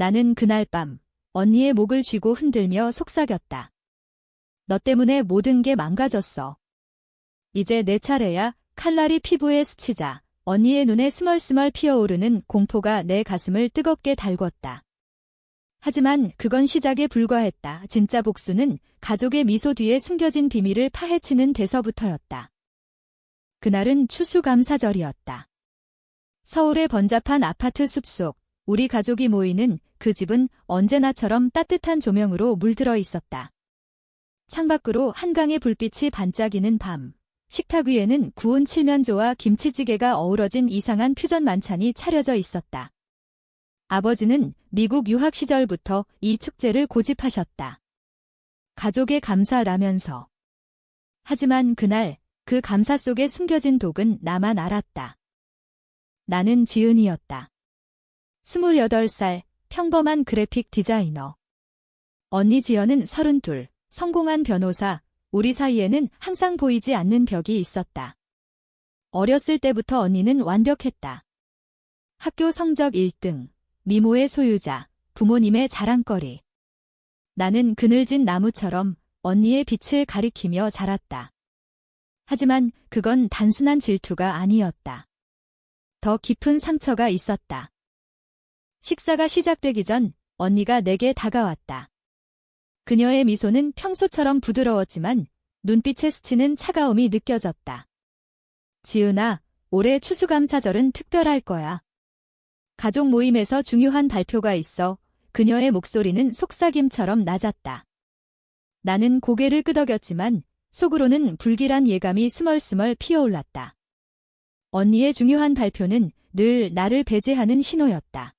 나는 그날 밤 언니의 목을 쥐고 흔들며 속삭였다. 너 때문에 모든 게 망가졌어. 이제 내 차례야. 칼날이 피부에 스치자 언니의 눈에 스멀스멀 피어오르는 공포가 내 가슴을 뜨겁게 달궜다. 하지만 그건 시작에 불과했다. 진짜 복수는 가족의 미소 뒤에 숨겨진 비밀을 파헤치는 데서부터였다. 그날은 추수감사절이었다. 서울의 번잡한 아파트 숲속, 우리 가족이 모이는 그 집은 언제나처럼 따뜻한 조명으로 물들어 있었다. 창밖으로 한강의 불빛이 반짝이는 밤, 식탁 위에는 구운 칠면조와 김치찌개가 어우러진 이상한 퓨전 만찬이 차려져 있었다. 아버지는 미국 유학 시절부터 이 축제를 고집하셨다. 가족의 감사라면서. 하지만 그날 그 감사 속에 숨겨진 독은 나만 알았다. 나는 지은이었다. 28살, 평범한 그래픽 디자이너. 언니 지연은 32, 성공한 변호사. 우리 사이에는 항상 보이지 않는 벽이 있었다. 어렸을 때부터 언니는 완벽했다. 학교 성적 1등, 미모의 소유자, 부모님의 자랑거리. 나는 그늘진 나무처럼 언니의 빛을 가리키며 자랐다. 하지만 그건 단순한 질투가 아니었다. 더 깊은 상처가 있었다. 식사가 시작되기 전 언니가 내게 다가왔다. 그녀의 미소는 평소처럼 부드러웠지만 눈빛에 스치는 차가움이 느껴졌다. 지은아, 올해 추수감사절은 특별할 거야. 가족 모임에서 중요한 발표가 있어. 그녀의 목소리는 속삭임처럼 낮았다. 나는 고개를 끄덕였지만 속으로는 불길한 예감이 스멀스멀 피어올랐다. 언니의 중요한 발표는 늘 나를 배제하는 신호였다.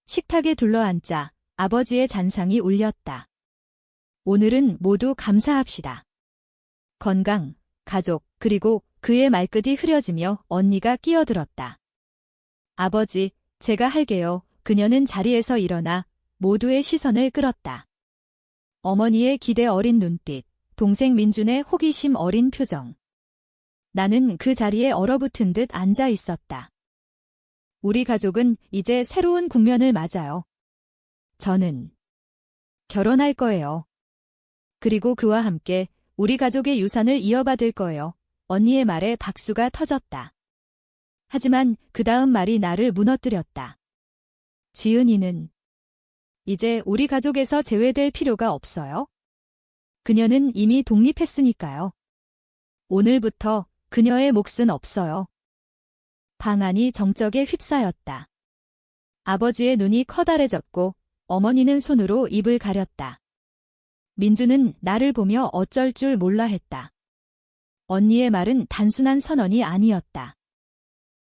식탁에 둘러앉자 아버지의 잔상이 울렸다. 오늘은 모두 감사합시다. 건강, 가족, 그리고 그의 말끝이 흐려지며 언니가 끼어들었다. 아버지, 제가 할게요. 그녀는 자리에서 일어나 모두의 시선을 끌었다. 어머니의 기대 어린 눈빛, 동생 민준의 호기심 어린 표정. 나는 그 자리에 얼어붙은 듯 앉아 있었다. 우리 가족은 이제 새로운 국면을 맞아요. 저는 결혼할 거예요. 그리고 그와 함께 우리 가족의 유산을 이어받을 거예요. 언니의 말에 박수가 터졌다. 하지만 그 다음 말이 나를 무너뜨렸다. 지은이는 이제 우리 가족에서 제외될 필요가 없어요. 그녀는 이미 독립했으니까요. 오늘부터 그녀의 몫은 없어요. 방 안이 정적에 휩싸였다. 아버지의 눈이 커다래졌고 어머니는 손으로 입을 가렸다. 민주는 나를 보며 어쩔 줄 몰라 했다. 언니의 말은 단순한 선언이 아니었다.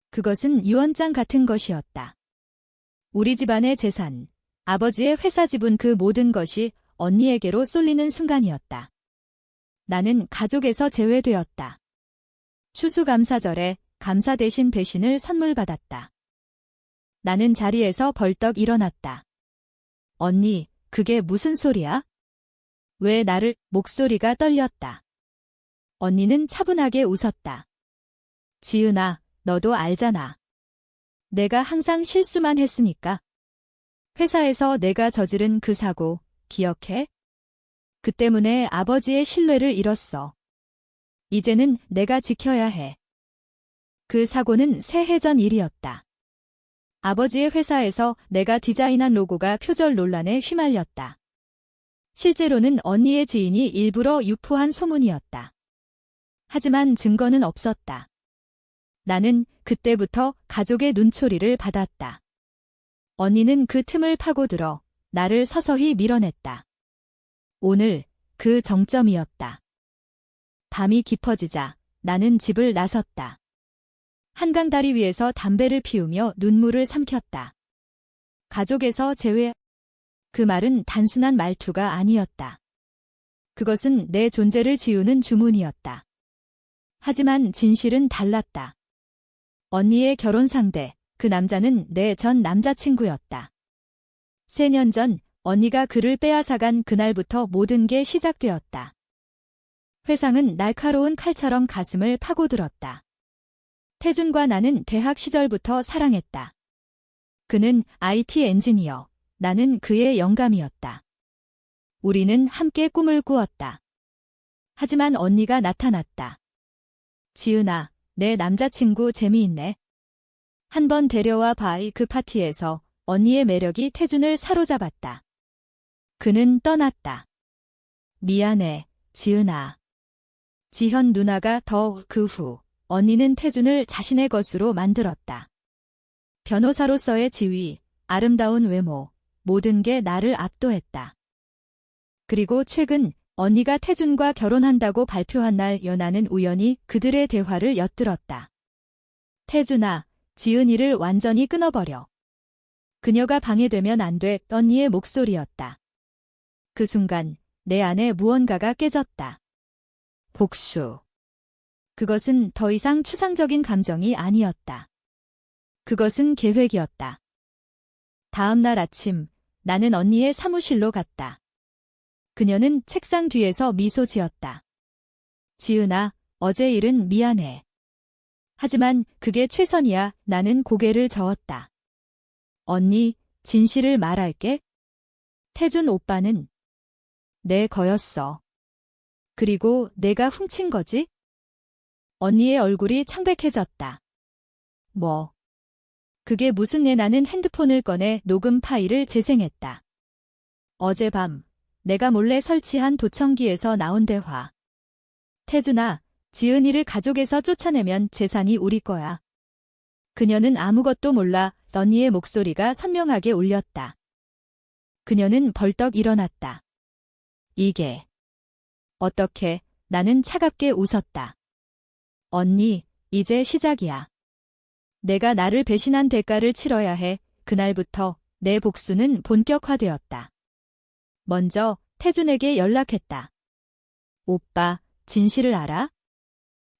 그것은 유언장 같은 것이었다. 우리 집안의 재산, 아버지의 회사 지분 그 모든 것이 언니에게로 쏠리는 순간이었다. 나는 가족에서 제외되었다. 추수감사절에 감사 대신 배신을 선물 받았다. 나는 자리에서 벌떡 일어났다. 언니, 그게 무슨 소리야? 왜 나를? 목소리가 떨렸다. 언니는 차분하게 웃었다. 지은아, 너도 알잖아. 내가 항상 실수만 했으니까. 회사에서 내가 저지른 그 사고, 기억해? 그 때문에 아버지의 신뢰를 잃었어. 이제는 내가 지켜야 해. 그 사고는 새해 전 일이었다. 아버지의 회사에서 내가 디자인한 로고가 표절 논란에 휘말렸다. 실제로는 언니의 지인이 일부러 유포한 소문이었다. 하지만 증거는 없었다. 나는 그때부터 가족의 눈초리를 받았다. 언니는 그 틈을 파고들어 나를 서서히 밀어냈다. 오늘 그 정점이었다. 밤이 깊어지자 나는 집을 나섰다. 한강 다리 위에서 담배를 피우며 눈물을 삼켰다. 가족에서 제외. 그 말은 단순한 말투가 아니었다. 그것은 내 존재를 지우는 주문이었다. 하지만 진실은 달랐다. 언니의 결혼 상대, 그 남자는 내 전 남자친구였다. 3년 전 언니가 그를 빼앗아간 그날부터 모든 게 시작되었다. 회상은 날카로운 칼처럼 가슴을 파고들었다. 태준과 나는 대학 시절부터 사랑했다. 그는 IT 엔지니어, 나는 그의 영감이었다. 우리는 함께 꿈을 꾸었다. 하지만 언니가 나타났다. 지은아, 내 남자친구 재미있네. 한번 데려와 봐이. 그 파티에서 언니의 매력이 태준을 사로잡았다. 그는 떠났다. 미안해, 지은아. 지현 누나가 그 후 언니는 태준을 자신의 것으로 만들었다. 변호사로서의 지위, 아름다운 외모, 모든 게 나를 압도했다. 그리고 최근 언니가 태준과 결혼한다고 발표한 날 연하는 우연히 그들의 대화를 엿들었다. 태준아, 지은이를 완전히 끊어버려. 그녀가 방해되면 안 돼. 언니의 목소리였다. 그 순간 내 안에 무언가가 깨졌다. 복수. 그것은 더 이상 추상적인 감정이 아니었다. 그것은 계획이었다. 다음 날 아침, 나는 언니의 사무실로 갔다. 그녀는 책상 뒤에서 미소 지었다. 지은아, 어제 일은 미안해. 하지만 그게 최선이야. 나는 고개를 저었다. 언니, 진실을 말할게. 태준 오빠는 내 거였어. 그리고 내가 훔친 거지? 언니의 얼굴이 창백해졌다. 뭐? 그게 무슨 애? 나는 핸드폰을 꺼내 녹음 파일을 재생했다. 어젯밤 내가 몰래 설치한 도청기에서 나온 대화. 태준아, 지은이를 가족에서 쫓아내면 재산이 우리 거야. 그녀는 아무것도 몰라. 언니의 목소리가 선명하게 울렸다. 그녀는 벌떡 일어났다. 이게 어떻게? 나는 차갑게 웃었다. 언니, 이제 시작이야. 내가 나를 배신한 대가를 치러야 해. 그날부터 내 복수는 본격화되었다. 먼저 태준에게 연락했다. 오빠, 진실을 알아?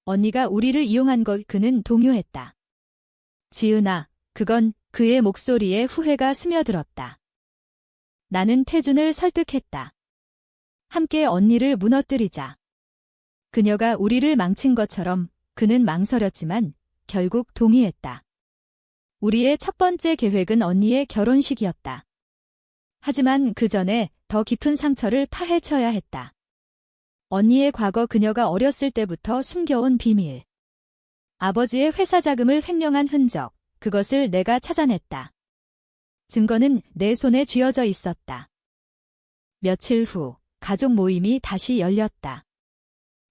언니가 우리를 이용한 걸. 그는 동요했다. 지은아, 그건. 그의 목소리에 후회가 스며들었다. 나는 태준을 설득했다. 함께 언니를 무너뜨리자. 그녀가 우리를 망친 것처럼. 그는 망설였지만 결국 동의했다. 우리의 첫 번째 계획은 언니의 결혼식이었다. 하지만 그 전에 더 깊은 상처를 파헤쳐야 했다. 언니의 과거, 그녀가 어렸을 때부터 숨겨온 비밀. 아버지의 회사 자금을 횡령한 흔적, 그것을 내가 찾아냈다. 증거는 내 손에 쥐어져 있었다. 며칠 후 가족 모임이 다시 열렸다.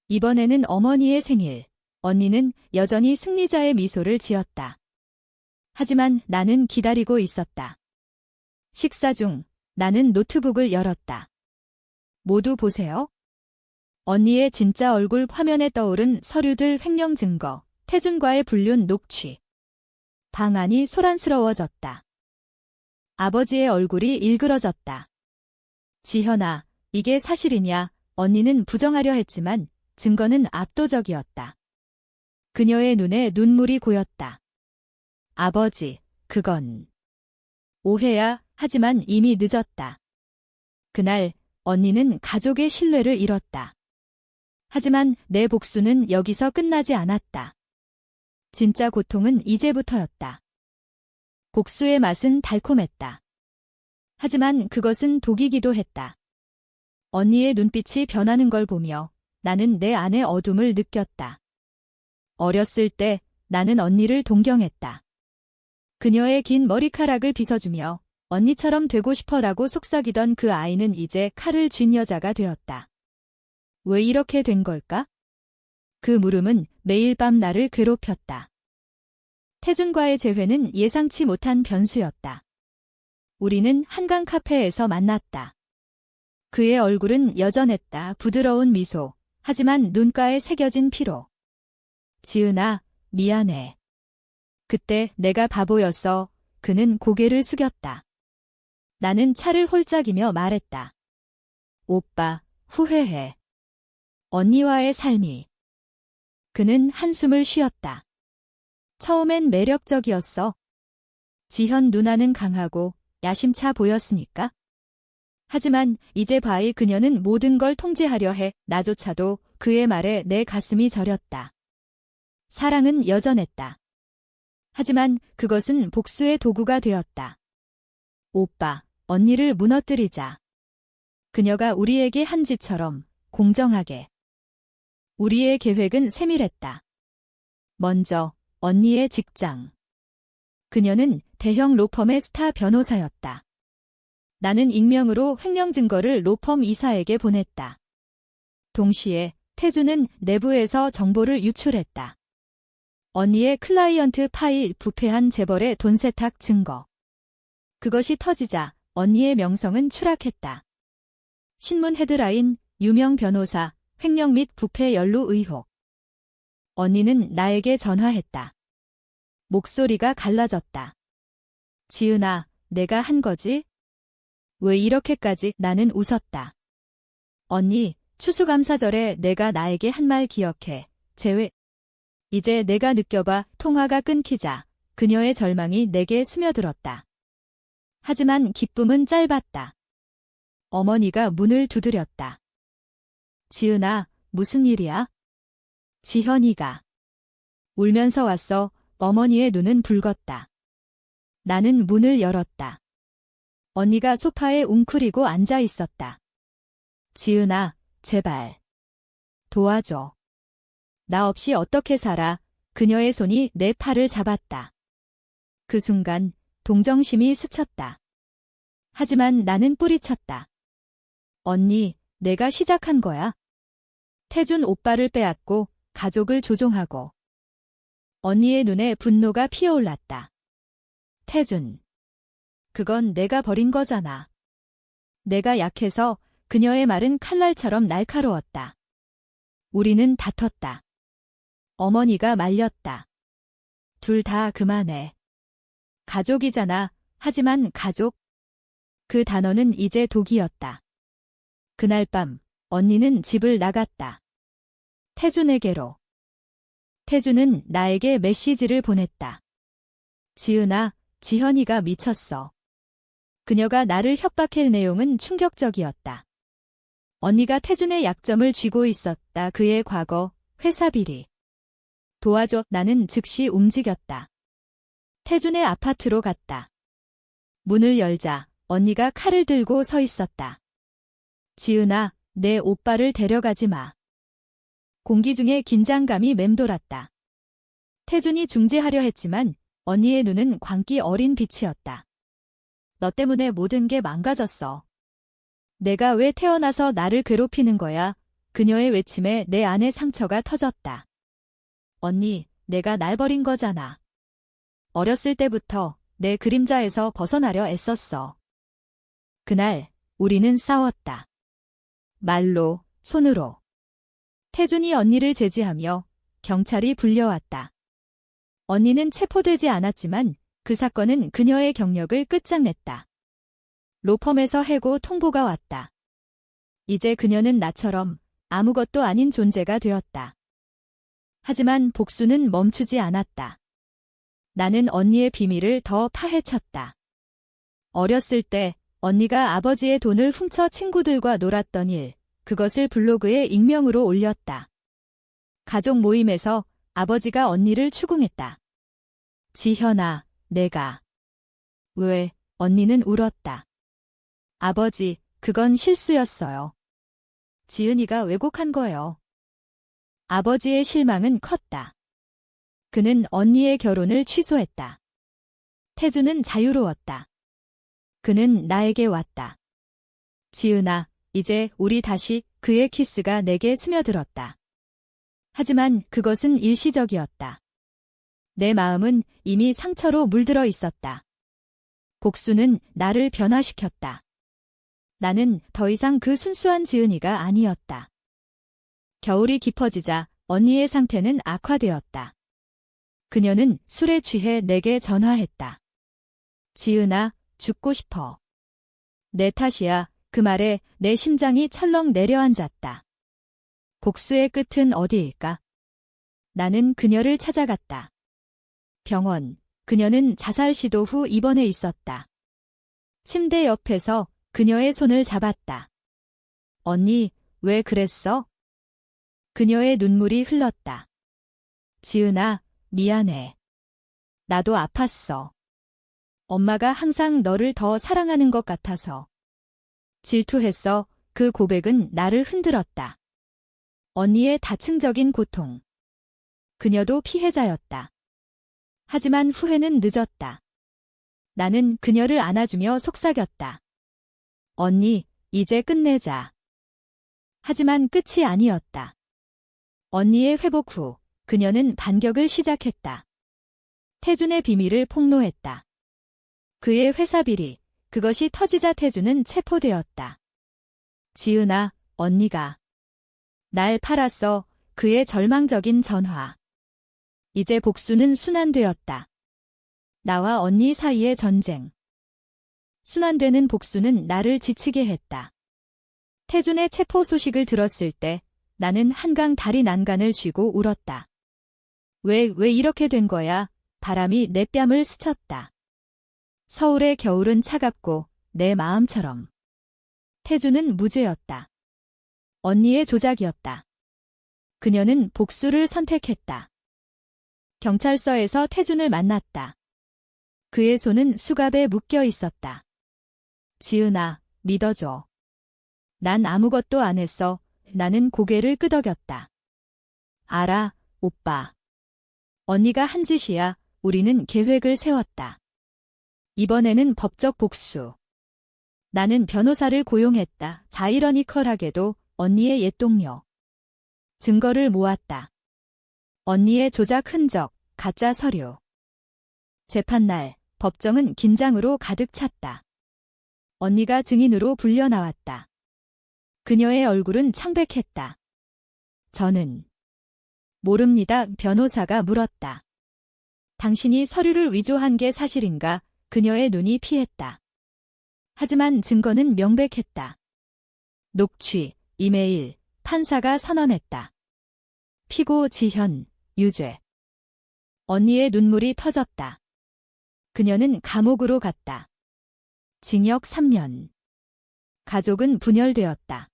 이번에는 어머니의 생일. 언니는 여전히 승리자의 미소를 지었다. 하지만 나는 기다리고 있었다. 식사 중 나는 노트북을 열었다. 모두 보세요. 언니의 진짜 얼굴. 화면에 떠오른 서류들, 횡령 증거, 태준과의 불륜 녹취. 방안이 소란스러워졌다. 아버지의 얼굴이 일그러졌다. 지현아, 이게 사실이냐? 언니는 부정하려 했지만 증거는 압도적이었다. 그녀의 눈에 눈물이 고였다. 아버지, 그건 오해야. 하지만 이미 늦었다. 그날 언니는 가족의 신뢰를 잃었다. 하지만 내 복수는 여기서 끝나지 않았다. 진짜 고통은 이제부터였다. 복수의 맛은 달콤했다. 하지만 그것은 독이기도 했다. 언니의 눈빛이 변하는 걸 보며 나는 내 안의 어둠을 느꼈다. 어렸을 때 나는 언니를 동경했다. 그녀의 긴 머리카락을 빗어주며 언니처럼 되고 싶어라고 속삭이던 그 아이는 이제 칼을 쥔 여자가 되었다. 왜 이렇게 된 걸까? 그 물음은 매일 밤 나를 괴롭혔다. 태준과의 재회는 예상치 못한 변수였다. 우리는 한강 카페에서 만났다. 그의 얼굴은 여전했다. 부드러운 미소. 하지만 눈가에 새겨진 피로. 지은아, 미안해. 그때 내가 바보였어. 그는 고개를 숙였다. 나는 차를 홀짝이며 말했다. 오빠, 후회해. 언니와의 삶이. 그는 한숨을 쉬었다. 처음엔 매력적이었어. 지현 누나는 강하고 야심차 보였으니까. 하지만 이제 봐이, 그녀는 모든 걸 통제하려 해. 나조차도 그의 말에 내 가슴이 저렸다. 사랑은 여전했다. 하지만 그것은 복수의 도구가 되었다. 오빠, 언니를 무너뜨리자. 그녀가 우리에게 한 짓처럼 공정하게. 우리의 계획은 세밀했다. 먼저 언니의 직장. 그녀는 대형 로펌의 스타 변호사였다. 나는 익명으로 횡령 증거를 로펌 이사에게 보냈다. 동시에 태주는 내부에서 정보를 유출했다. 언니의 클라이언트 파일 부패한 재벌의 돈 세탁 증거. 그것이 터지자 언니의 명성은 추락했다. 신문 헤드라인, 유명 변호사, 횡령 및 부패 연루 의혹. 언니는 나에게 전화했다. 목소리가 갈라졌다. 지은아, 내가 한 거지? 왜 이렇게까지? 나는 웃었다. 언니, 추수감사절에 내가 나에게 한 말 기억해. 재회. 이제 내가 느껴봐. 통화가 끊기자 그녀의 절망이 내게 스며들었다. 하지만 기쁨은 짧았다. 어머니가 문을 두드렸다. 지은아, 무슨 일이야? 지현이가 울면서 왔어. 어머니의 눈은 붉었다. 나는 문을 열었다. 언니가 소파에 웅크리고 앉아 있었다. 지은아, 제발. 도와줘. 나 없이 어떻게 살아? 그녀의 손이 내 팔을 잡았다. 그 순간 동정심이 스쳤다. 하지만 나는 뿌리쳤다. 언니, 내가 시작한 거야. 태준 오빠를 빼앗고 가족을 조종하고. 언니의 눈에 분노가 피어올랐다. 태준. 그건 내가 버린 거잖아. 내가 약해서. 그녀의 말은 칼날처럼 날카로웠다. 우리는 다퉜다. 어머니가 말렸다. 둘 다 그만해. 가족이잖아. 하지만 가족? 그 단어는 이제 독이었다. 그날 밤 언니는 집을 나갔다. 태준에게로. 태준은 나에게 메시지를 보냈다. 지은아, 지현이가 미쳤어. 그녀가 나를 협박할 내용은 충격적이었다. 언니가 태준의 약점을 쥐고 있었다. 그의 과거, 회사 비리. 도와줘. 나는 즉시 움직였다. 태준의 아파트로 갔다. 문을 열자 언니가 칼을 들고 서 있었다. 지은아, 내 오빠를 데려가지 마. 공기 중에 긴장감이 맴돌았다. 태준이 중재하려 했지만 언니의 눈은 광기 어린 빛이었다. 너 때문에 모든 게 망가졌어. 내가 왜 태어나서 나를 괴롭히는 거야? 그녀의 외침에 내 안의 상처가 터졌다. 언니, 내가 날 버린 거잖아. 어렸을 때부터 내 그림자에서 벗어나려 애썼어. 그날 우리는 싸웠다. 말로, 손으로. 태준이 언니를 제지하며 경찰이 불려왔다. 언니는 체포되지 않았지만 그 사건은 그녀의 경력을 끝장냈다. 로펌에서 해고 통보가 왔다. 이제 그녀는 나처럼 아무것도 아닌 존재가 되었다. 하지만 복수는 멈추지 않았다. 나는 언니의 비밀을 더 파헤쳤다. 어렸을 때 언니가 아버지의 돈을 훔쳐 친구들과 놀았던 일, 그것을 블로그에 익명으로 올렸다. 가족 모임에서 아버지가 언니를 추궁했다. 지현아, 내가. 왜? 언니는 울었다. 아버지, 그건 실수였어요. 지은이가 왜곡한 거예요. 아버지의 실망은 컸다. 그는 언니의 결혼을 취소했다. 태주는 자유로웠다. 그는 나에게 왔다. 지은아, 이제 우리 다시. 그의 키스가 내게 스며들었다. 하지만 그것은 일시적이었다. 내 마음은 이미 상처로 물들어 있었다. 복수는 나를 변화시켰다. 나는 더 이상 그 순수한 지은이가 아니었다. 겨울이 깊어지자 언니의 상태는 악화되었다. 그녀는 술에 취해 내게 전화했다. 지은아, 죽고 싶어. 내 탓이야. 그 말에 내 심장이 철렁 내려앉았다. 복수의 끝은 어디일까? 나는 그녀를 찾아갔다. 병원. 그녀는 자살 시도 후 입원해 있었다. 침대 옆에서 그녀의 손을 잡았다. 언니, 왜 그랬어? 그녀의 눈물이 흘렀다. 지은아, 미안해. 나도 아팠어. 엄마가 항상 너를 더 사랑하는 것 같아서. 질투했어. 그 고백은 나를 흔들었다. 언니의 다층적인 고통. 그녀도 피해자였다. 하지만 후회는 늦었다. 나는 그녀를 안아주며 속삭였다. 언니, 이제 끝내자. 하지만 끝이 아니었다. 언니의 회복 후 그녀는 반격을 시작했다. 태준의 비밀을 폭로했다. 그의 회사 비리, 그것이 터지자 태준은 체포되었다. 지은아, 언니가 날 팔았어. 그의 절망적인 전화. 이제 복수는 순환되었다. 나와 언니 사이의 전쟁. 순환되는 복수는 나를 지치게 했다. 태준의 체포 소식을 들었을 때 나는 한강 다리 난간을 쥐고 울었다. 왜 이렇게 된 거야? 바람이 내 뺨을 스쳤다. 서울의 겨울은 차갑고 내 마음처럼. 태준은 무죄였다. 언니의 조작이었다. 그녀는 복수를 선택했다. 경찰서에서 태준을 만났다. 그의 손은 수갑에 묶여 있었다. 지은아, 믿어줘. 난 아무것도 안 했어. 나는 고개를 끄덕였다. 알아, 오빠. 언니가 한 짓이야. 우리는 계획을 세웠다. 이번에는 법적 복수. 나는 변호사를 고용했다. 자이러니컬하게도 언니의 옛 동료. 증거를 모았다. 언니의 조작 흔적, 가짜 서류. 재판날, 법정은 긴장으로 가득 찼다. 언니가 증인으로 불려 나왔다. 그녀의 얼굴은 창백했다. 저는 모릅니다. 변호사가 물었다. 당신이 서류를 위조한 게 사실인가? 그녀의 눈이 피했다. 하지만 증거는 명백했다. 녹취, 이메일, 판사가 선언했다. 피고 지현, 유죄. 언니의 눈물이 터졌다. 그녀는 감옥으로 갔다. 징역 3년. 가족은 분열되었다.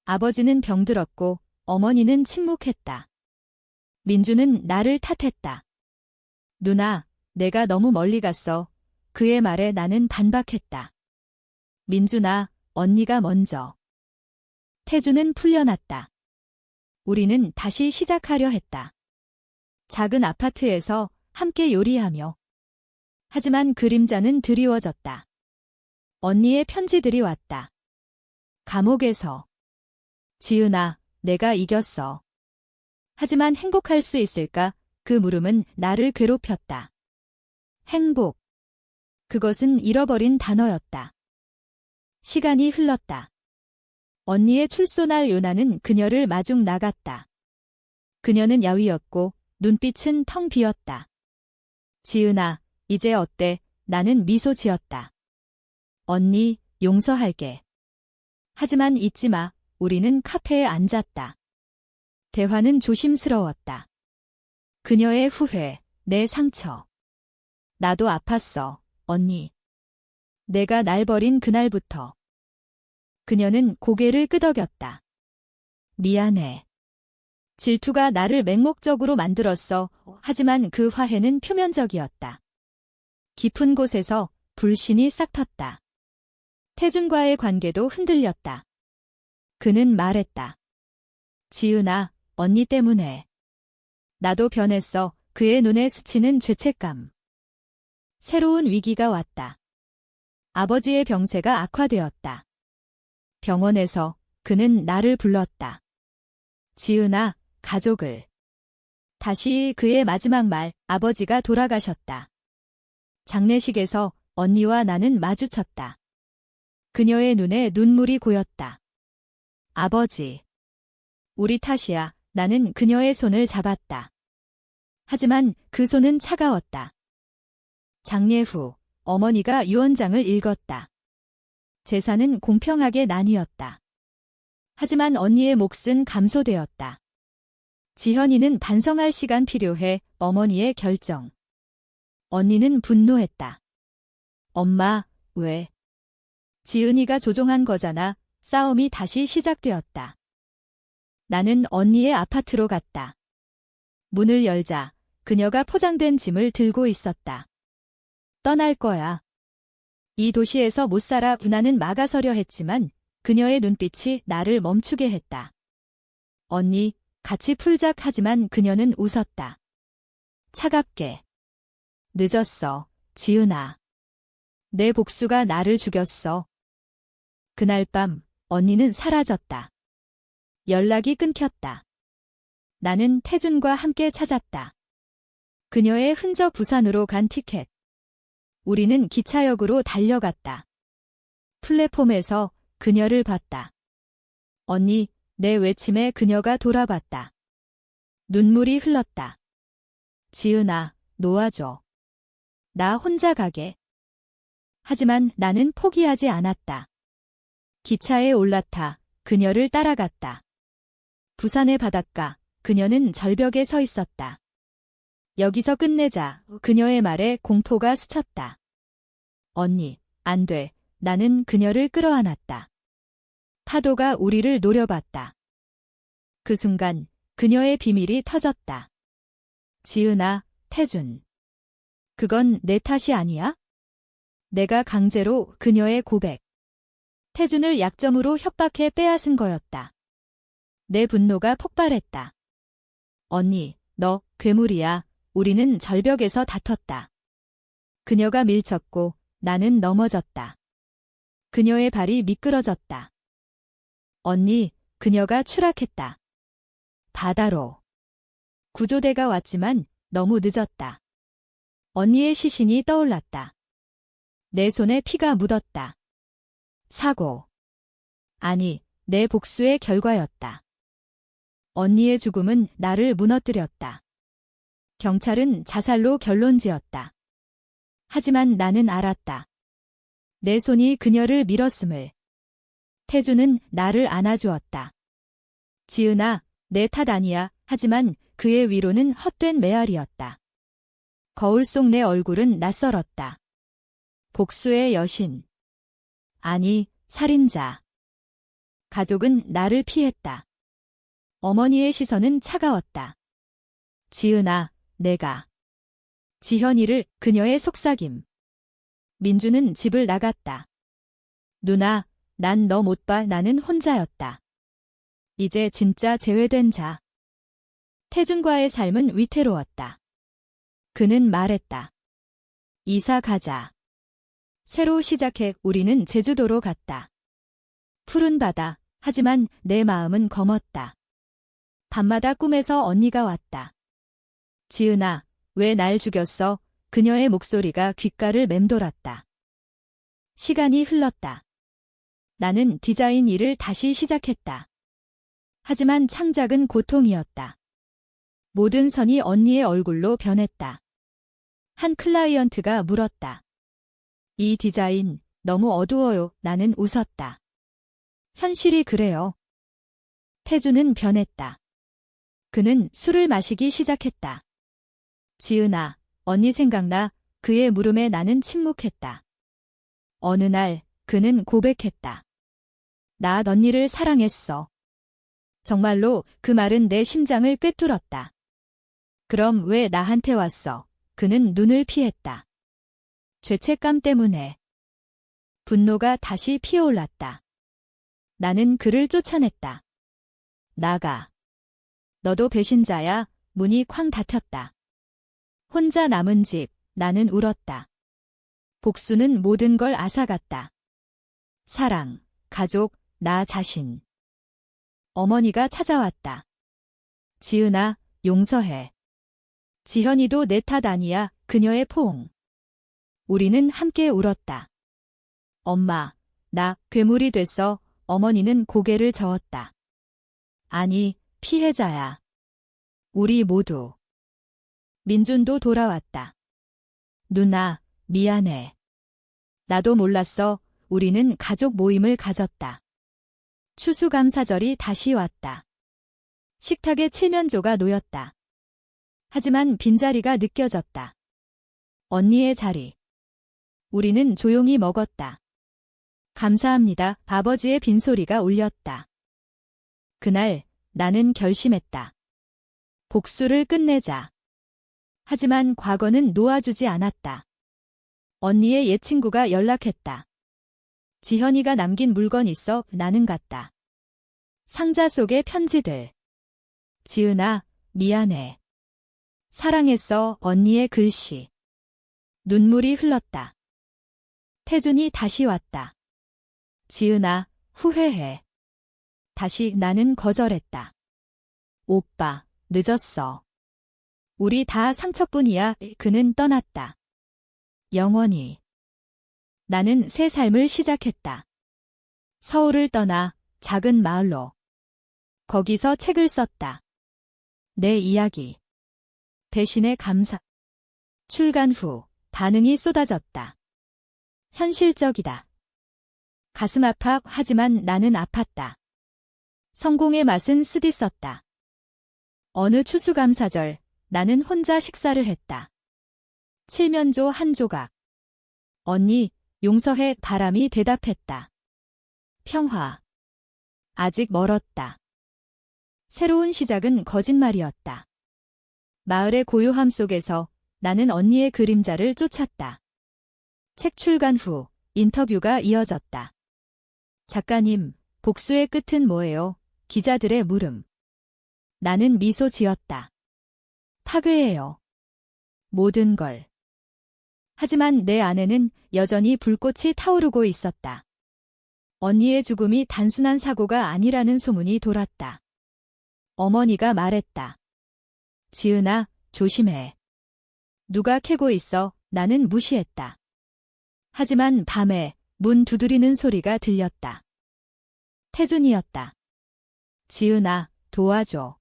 아버지는 병들었고 어머니는 침묵했다. 민주는 나를 탓했다. 누나, 내가 너무 멀리 갔어. 그의 말에 나는 반박했다. 민주나, 언니가 먼저. 태준은 풀려났다. 우리는 다시 시작하려 했다. 작은 아파트에서 함께 요리하며. 하지만 그림자는 드리워졌다. 언니의 편지들이 왔다. 감옥에서. 지은아, 내가 이겼어. 하지만 행복할 수 있을까? 그 물음은 나를 괴롭혔다. 행복. 그것은 잃어버린 단어였다. 시간이 흘렀다. 언니의 출소날 요나는 그녀를 마중 나갔다. 그녀는 야위었고 눈빛은 텅 비었다. 지은아, 이제 어때? 나는 미소 지었다. 언니, 용서할게. 하지만 잊지 마, 우리는 카페에 앉았다. 대화는 조심스러웠다. 그녀의 후회, 내 상처. 나도 아팠어, 언니. 내가 날 버린 그날부터. 그녀는 고개를 끄덕였다. 미안해. 질투가 나를 맹목적으로 만들었어. 하지만 그 화해는 표면적이었다. 깊은 곳에서 불신이 싹텄다. 태준과의 관계도 흔들렸다. 그는 말했다. 지은아, 언니 때문에. 나도 변했어. 그의 눈에 스치는 죄책감. 새로운 위기가 왔다. 아버지의 병세가 악화되었다. 병원에서 그는 나를 불렀다. 지은아, 가족을. 다시 그의 마지막 말, 아버지가 돌아가셨다. 장례식에서 언니와 나는 마주쳤다. 그녀의 눈에 눈물이 고였다. 아버지. 우리 탓이야. 나는 그녀의 손을 잡았다. 하지만 그 손은 차가웠다. 장례 후 어머니가 유언장을 읽었다. 재산은 공평하게 나뉘었다. 하지만 언니의 몫은 감소되었다. 지현이는 반성할 시간 필요해. 어머니의 결정. 언니는 분노했다. 엄마, 왜? 지은이가 조종한 거잖아. 싸움이 다시 시작되었다. 나는 언니의 아파트로 갔다. 문을 열자 그녀가 포장된 짐을 들고 있었다. 떠날 거야. 이 도시에서 못 살아 나는 막아서려 했지만 그녀의 눈빛이 나를 멈추게 했다. 언니, 같이 풀자 하지만 그녀는 웃었다. 차갑게. 늦었어, 지은아. 내 복수가 나를 죽였어. 그날 밤 언니는 사라졌다. 연락이 끊겼다. 나는 태준과 함께 찾았다. 그녀의 흔적 부산으로 간 티켓. 우리는 기차역으로 달려갔다. 플랫폼에서 그녀를 봤다. 언니, 내 외침에 그녀가 돌아봤다. 눈물이 흘렀다. 지은아, 놓아줘. 나 혼자 가게. 하지만 나는 포기하지 않았다. 기차에 올라타 그녀를 따라갔다. 부산의 바닷가, 그녀는 절벽에 서 있었다. 여기서 끝내자. 그녀의 말에 공포가 스쳤다. 언니, 안 돼. 나는 그녀를 끌어안았다. 파도가 우리를 노려봤다. 그 순간 그녀의 비밀이 터졌다. 지은아, 태준. 그건 내 탓이 아니야? 내가 강제로 그녀의 고백. 태준을 약점으로 협박해 빼앗은 거였다. 내 분노가 폭발했다. 언니, 너 괴물이야. 우리는 절벽에서 다퉜다. 그녀가 밀쳤고 나는 넘어졌다. 그녀의 발이 미끄러졌다. 언니, 그녀가 추락했다. 바다로. 구조대가 왔지만 너무 늦었다. 언니의 시신이 떠올랐다. 내 손에 피가 묻었다. 사고. 아니, 내 복수의 결과였다. 언니의 죽음은 나를 무너뜨렸다. 경찰은 자살로 결론지었다. 하지만 나는 알았다. 내 손이 그녀를 밀었음을. 태준은 나를 안아주었다. 지은아, 내 탓 아니야. 하지만 그의 위로는 헛된 메아리였다. 거울 속 내 얼굴은 낯설었다. 복수의 여신. 아니, 살인자. 가족은 나를 피했다. 어머니의 시선은 차가웠다. 지은아, 내가. 지현이를 그녀의 속삭임. 민주는 집을 나갔다. 누나, 난 너 못 봐. 나는 혼자였다. 이제 진짜 제외된 자. 태준과의 삶은 위태로웠다. 그는 말했다. 이사 가자. 새로 시작해. 우리는 제주도로 갔다. 푸른 바다, 하지만 내 마음은 검었다. 밤마다 꿈에서 언니가 왔다. 지은아, 왜 날 죽였어? 그녀의 목소리가 귓가를 맴돌았다. 시간이 흘렀다. 나는 디자인 일을 다시 시작했다. 하지만 창작은 고통이었다. 모든 선이 언니의 얼굴로 변했다. 한 클라이언트가 물었다. 이 디자인 너무 어두워요. 나는 웃었다. 현실이 그래요. 태준은 변했다. 그는 술을 마시기 시작했다. 지은아, 언니 생각나? 그의 물음에 나는 침묵했다. 어느 날 그는 고백했다. 나 언니를 사랑했어. 정말로. 그 말은 내 심장을 꿰뚫었다. 그럼 왜 나한테 왔어? 그는 눈을 피했다. 죄책감 때문에. 분노가 다시 피어올랐다. 나는 그를 쫓아냈다. 나가. 너도 배신자야. 문이 쾅 닫혔다. 혼자 남은 집, 나는 울었다. 복수는 모든 걸 앗아갔다. 사랑, 가족, 나 자신. 어머니가 찾아왔다. 지은아, 용서해. 지현이도 내 탓 아니야. 그녀의 포옹. 우리는 함께 울었다. 엄마, 나 괴물이 됐어. 어머니는 고개를 저었다. 아니, 피해자야. 우리 모두. 민준도 돌아왔다. 누나, 미안해. 나도 몰랐어. 우리는 가족 모임을 가졌다. 추수감사절이 다시 왔다. 식탁에 칠면조가 놓였다. 하지만 빈자리가 느껴졌다. 언니의 자리. 우리는 조용히 먹었다. 감사합니다. 아버지의 빈소리가 울렸다. 그날 나는 결심했다. 복수를 끝내자. 하지만 과거는 놓아주지 않았다. 언니의 옛 친구가 연락했다. 지현이가 남긴 물건 있어 나는 갔다. 상자 속의 편지들. 지은아, 미안해. 사랑했어 언니의 글씨. 눈물이 흘렀다. 태준이 다시 왔다. 지은아, 후회해. 다시 나는 거절했다. 오빠, 늦었어. 우리 다 상처뿐이야. 그는 떠났다. 영원히. 나는 새 삶을 시작했다. 서울을 떠나 작은 마을로. 거기서 책을 썼다. 내 이야기. 배신의 감사. 출간 후 반응이 쏟아졌다. 현실적이다. 가슴 아파 하지만 나는 아팠다. 성공의 맛은 쓰디썼다. 어느 추수감사절 나는 혼자 식사를 했다. 칠면조 한 조각. 언니, 용서해 바람이 대답했다. 평화. 아직 멀었다. 새로운 시작은 거짓말이었다. 마을의 고요함 속에서 나는 언니의 그림자를 쫓았다. 책 출간 후 인터뷰가 이어졌다. 작가님, 복수의 끝은 뭐예요? 기자들의 물음. 나는 미소 지었다. 파괴해요. 모든 걸. 하지만 내 안에는 여전히 불꽃이 타오르고 있었다. 언니의 죽음이 단순한 사고가 아니라는 소문이 돌았다. 어머니가 말했다. 지은아, 조심해. 누가 캐고 있어. 나는 무시했다. 하지만 밤에 문 두드리는 소리가 들렸다. 태준이었다. 지은아, 도와줘.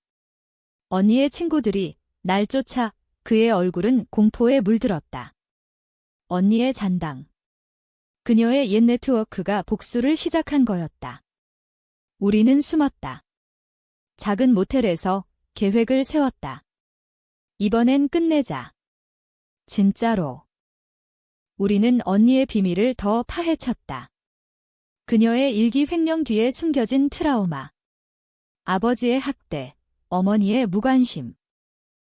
언니의 친구들이 날 쫓아. 그의 얼굴은 공포에 물들었다. 언니의 잔당. 그녀의 옛 네트워크가 복수를 시작한 거였다. 우리는 숨었다. 작은 모텔에서 계획을 세웠다. 이번엔 끝내자. 진짜로. 우리는 언니의 비밀을 더 파헤쳤다. 그녀의 일기 횡령 뒤에 숨겨진 트라우마. 아버지의 학대, 어머니의 무관심.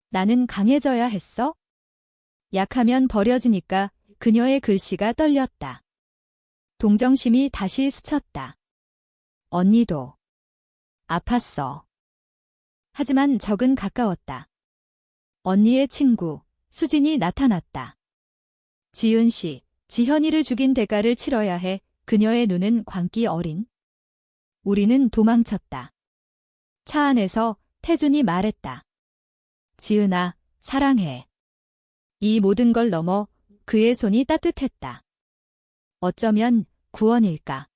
나는 강해져야 했어? 약하면 버려지니까 그녀의 글씨가 떨렸다. 동정심이 다시 스쳤다. 언니도. 아팠어. 하지만 적은 가까웠다. 언니의 친구, 수진이 나타났다. 지은 씨, 지현이를 죽인 대가를 치러야 해. 그녀의 눈은 광기 어린. 우리는 도망쳤다. 차 안에서 태준이 말했다. 지은아, 사랑해. 이 모든 걸 넘어 그의 손이 따뜻했다. 어쩌면 구원일까.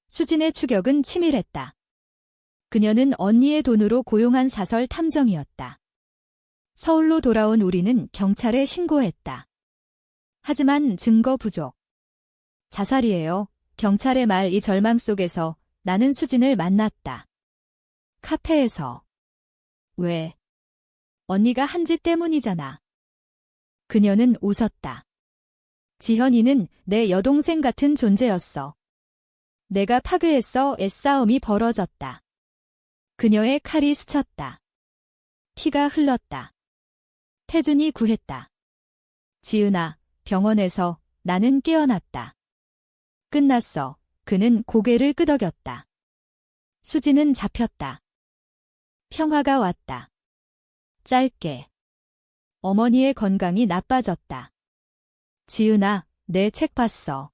수진의 추격은 치밀했다. 그녀는 언니의 돈으로 고용한 사설 탐정이었다. 서울로 돌아온 우리는 경찰에 신고했다. 하지만 증거 부족. 자살이에요. 경찰의 말. 이 절망 속에서 나는 수진을 만났다. 카페에서. 왜? 언니가 한 짓 때문이잖아. 그녀는 웃었다. 지현이는 내 여동생 같은 존재였어. 내가 파괴했어. 애싸움이 벌어졌다. 그녀의 칼이 스쳤다. 피가 흘렀다. 태준이 구했다. 지은아, 병원에서 나는 깨어났다. 끝났어. 그는 고개를 끄덕였다. 수지는 잡혔다. 평화가 왔다. 짧게. 어머니의 건강이 나빠졌다. 지은아, 내 책 봤어.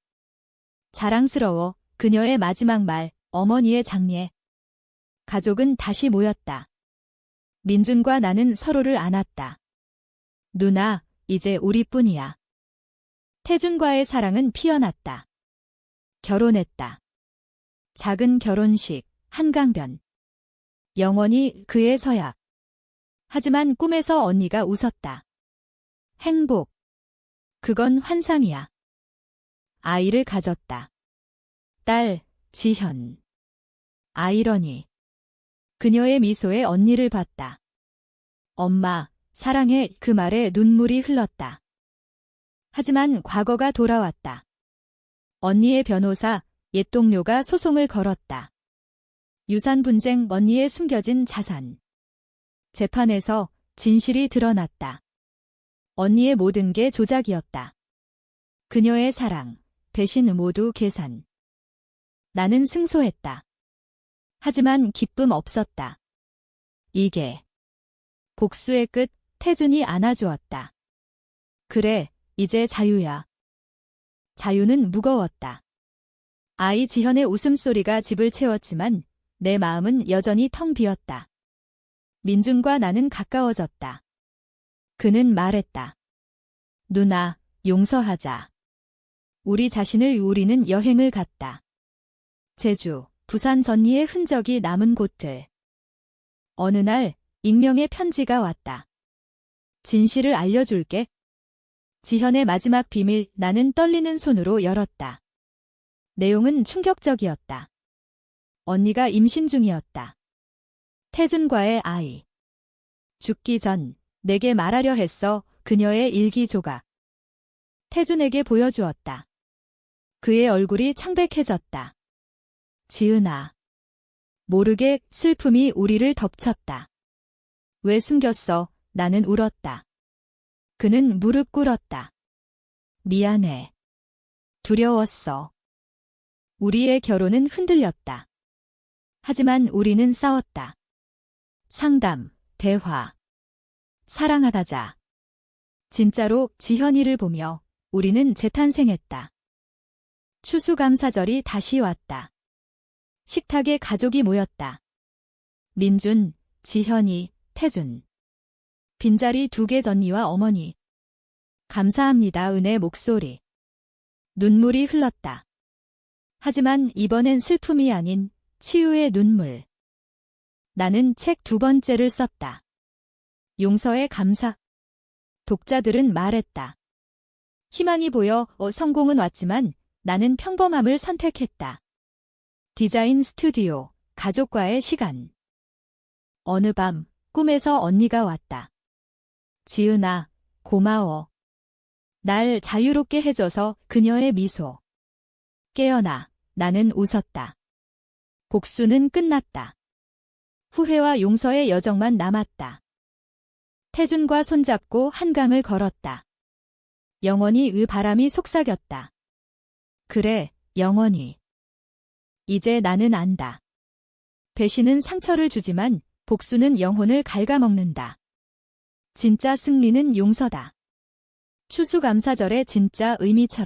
자랑스러워. 그녀의 마지막 말, 어머니의 장례. 가족은 다시 모였다. 민준과 나는 서로를 안았다. 누나, 이제 우리뿐이야. 태준과의 사랑은 피어났다. 결혼했다. 작은 결혼식, 한강변. 영원히 그의 서약. 하지만 꿈에서 언니가 웃었다. 행복. 그건 환상이야. 아이를 가졌다. 딸, 지현. 아이러니. 그녀의 미소에 언니를 봤다. 엄마, 사랑해. 그 말에 눈물이 흘렀다. 하지만 과거가 돌아왔다. 언니의 변호사, 옛 동료가 소송을 걸었다. 유산 분쟁, 언니의 숨겨진 자산. 재판에서 진실이 드러났다. 언니의 모든 게 조작이었다. 그녀의 사랑, 배신 모두 계산. 나는 승소했다. 하지만 기쁨 없었다. 이게 복수의 끝. 태준이 안아주었다. 그래, 이제 자유야. 자유는 무거웠다. 아이 지현의 웃음소리가 집을 채웠지만 내 마음은 여전히 텅 비었다. 민준과 나는 가까워졌다. 그는 말했다. 누나, 용서하자. 우리는 여행을 갔다. 제주, 부산 전리의 흔적이 남은 곳들. 어느 날 익명의 편지가 왔다. 진실을 알려줄게. 지현의 마지막 비밀. 나는 떨리는 손으로 열었다. 내용은 충격적이었다. 언니가 임신 중이었다. 태준과의 아이. 죽기 전 내게 말하려 했어. 그녀의 일기 조각. 태준에게 보여주었다. 그의 얼굴이 창백해졌다. 지은아. 모르게 슬픔이 우리를 덮쳤다. 왜 숨겼어? 나는 울었다. 그는 무릎 꿇었다. 미안해. 두려웠어. 우리의 결혼은 흔들렸다. 하지만 우리는 싸웠다. 상담, 대화. 사랑하자. 진짜로 지현이를 보며 우리는 재탄생했다. 추수감사절이 다시 왔다. 식탁에 가족이 모였다. 민준, 지현이, 태준. 빈자리 2개. 전니와 어머니. 감사합니다. 은의 목소리. 눈물이 흘렀다. 하지만 이번엔 슬픔이 아닌 치유의 눈물. 나는 책 2번째를 썼다. 용서의 감사. 독자들은 말했다. 희망이 보여. 성공은 왔지만 나는 평범함을 선택했다. 디자인 스튜디오, 가족과의 시간. 어느 밤 꿈에서 언니가 왔다. 지은아, 고마워. 날 자유롭게 해줘서. 그녀의 미소. 깨어나. 나는 웃었다. 복수는 끝났다. 후회와 용서의 여정만 남았다. 태준과 손잡고 한강을 걸었다. 영원히. 바람이 속삭였다. 그래, 영원히. 이제 나는 안다. 배신은 상처를 주지만 복수는 영혼을 갉아먹는다. 진짜 승리는 용서다. 추수감사절의 진짜 의미처럼.